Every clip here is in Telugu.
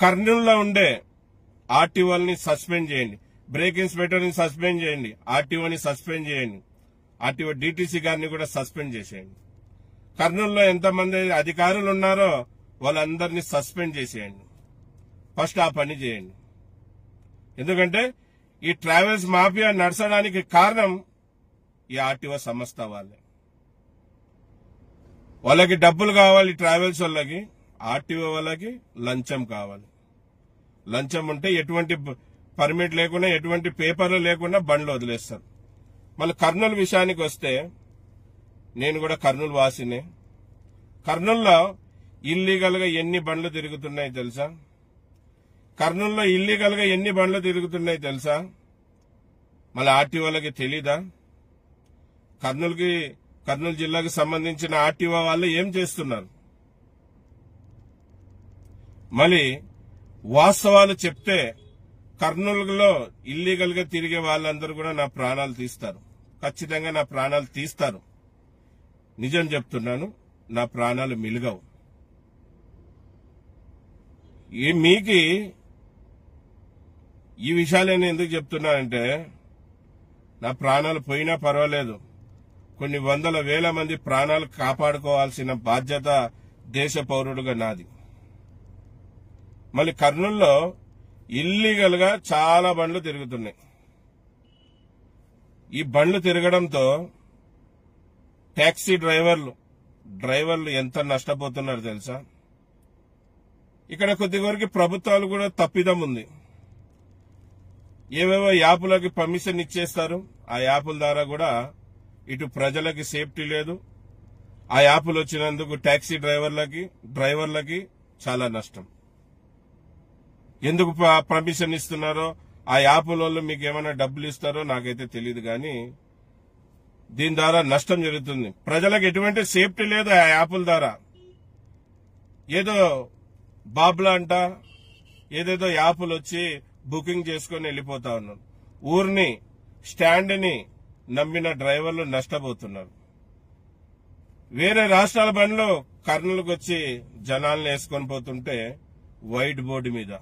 కర్నూలులో ఉండే ఆర్టీఓల్ని సస్పెండ్ చేయండి, బ్రేక్ ఇన్స్పెక్టర్ని సస్పెండ్ చేయండి, ఆర్టీఓని సస్పెండ్ చేయండి, ఆర్టీఓ డీటీసీ గారిని కూడా సస్పెండ్ చేసేయండి. కర్నూలులో ఎంతమంది అధికారులు ఉన్నారో వాళ్ళందరినీ సస్పెండ్ చేసేయండి. ఫస్ట్ ఆ పని చేయండి. ఎందుకంటే ఈ ట్రావెల్స్ మాఫియా నడచడానికి కారణం ఈ ఆర్టీఓ సంస్థ వాళ్ళే. వాళ్ళకి డబ్బులు కావాలి, ట్రావెల్స్ వాళ్ళకి, ఆర్టీఓ వాళ్ళకి లంచం కావాలి. లంచం ఉంటే ఎటువంటి పర్మిట్ లేకుండా, ఎటువంటి పేపర్లు లేకుండా బండ్లు వదిలేస్తారు. మళ్ళీ కర్నూలు విషయానికి వస్తే, నేను కూడా కర్నూలు వాసినే. కర్నూలులో ఇల్లీగల్ గా ఎన్ని బండ్లు తిరుగుతున్నాయి తెలుసా? కర్నూలులో ఇల్లీగల్ గా ఎన్ని బండ్లు తిరుగుతున్నాయి తెలుసా? మళ్ళీ ఆర్టీఓలకి తెలీదా? కర్నూలు జిల్లాకు సంబంధించిన ఆర్టీఓ వాళ్ళు ఏం చేస్తున్నారు? మళ్ళీ వాస్తవాలు చెప్తే కర్నూలులో ఇల్లీగల్ గా తిరిగే వాళ్ళందరూ కూడా నా ప్రాణాలు తీస్తారు. ఖచ్చితంగా నా ప్రాణాలు తీస్తారు. నిజం చెప్తున్నాను, నా ప్రాణాలు మిలుగవు. మీకు ఈ విషయాలు నేను ఎందుకు చెప్తున్నానంటే, నా ప్రాణాలు పోయినా పర్వాలేదు, కొన్ని వందల వేల మంది ప్రాణాలు కాపాడుకోవాల్సిన బాధ్యత దేశ పౌరుడుగా నాది. మళ్ళీ కర్నూలులో ఇల్లీగల్ గా చాలా బండ్లు తిరుగుతున్నాయి. ఈ బండ్లు తిరగడంతో టాక్సీ డ్రైవర్లు ఎంత నష్టపోతున్నారు తెలుసా? ఇక్కడ కొద్దివరకు ప్రభుత్వాలు కూడా తప్పిదం ఉంది. ఏవేవో యాపులకి పర్మిషన్ ఇచ్చేస్తారు. ఆ యాపుల ద్వారా కూడా ఇటు ప్రజలకి సేఫ్టీ లేదు. ఆ యాపులు వచ్చినందుకు టాక్సీ డ్రైవర్లకి చాలా నష్టం. ఎందుకు పర్మిషన్ ఇస్తున్నారో, ఆ యాపుల వాళ్ళు మీకు ఏమైనా డబ్బులు ఇస్తారో నాకైతే తెలియదు, కానీ దీని ద్వారా నష్టం జరుగుతుంది. ప్రజలకు ఎటువంటి సేఫ్టీ లేదు. ఆ యాపుల ద్వారా ఏదో బాబ్లా అంట ఏదేదో యాపులు వచ్చి బుకింగ్ చేసుకుని వెళ్ళిపోతా ఉన్నారు. ఊరిని, స్టాండ్ ని నమ్మిన డ్రైవర్లు నష్టపోతున్నారు. వేరే రాష్ట్రాల బండ్లు కర్నూలుకు వచ్చి జనాలను వేసుకొని పోతుంటే వైట్ బోర్డు మీద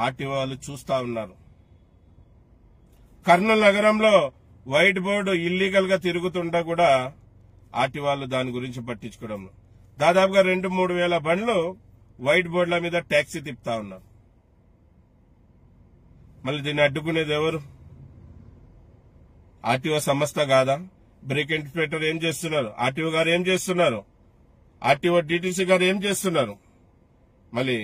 ఆర్టీఓ వాళ్ళు చూస్తా ఉన్నారు. కర్నూలు నగరంలో వైట్ బోర్డు ఇల్లీగల్ గా తిరుగుతుంటా కూడా ఆర్టీఓ వాళ్ళు దాని గురించి పట్టించుకోవడం. దాదాపుగా 2-3 వేల బండ్లు వైట్ బోర్డుల మీద ట్యాక్సీ తిప్పుతా ఉన్నారు. మళ్ళీ దీన్ని అడ్డుకునేది ఎవరు? ఆర్టీఓ సంస్థ కాదా? బ్రేక్ ఇన్స్పెక్టర్ ఏం చేస్తున్నారు? ఆర్టీఓ గారు ఏం చేస్తున్నారు? ఆర్టీఓ డీటీసీ గారు ఏం చేస్తున్నారు? మళ్ళీ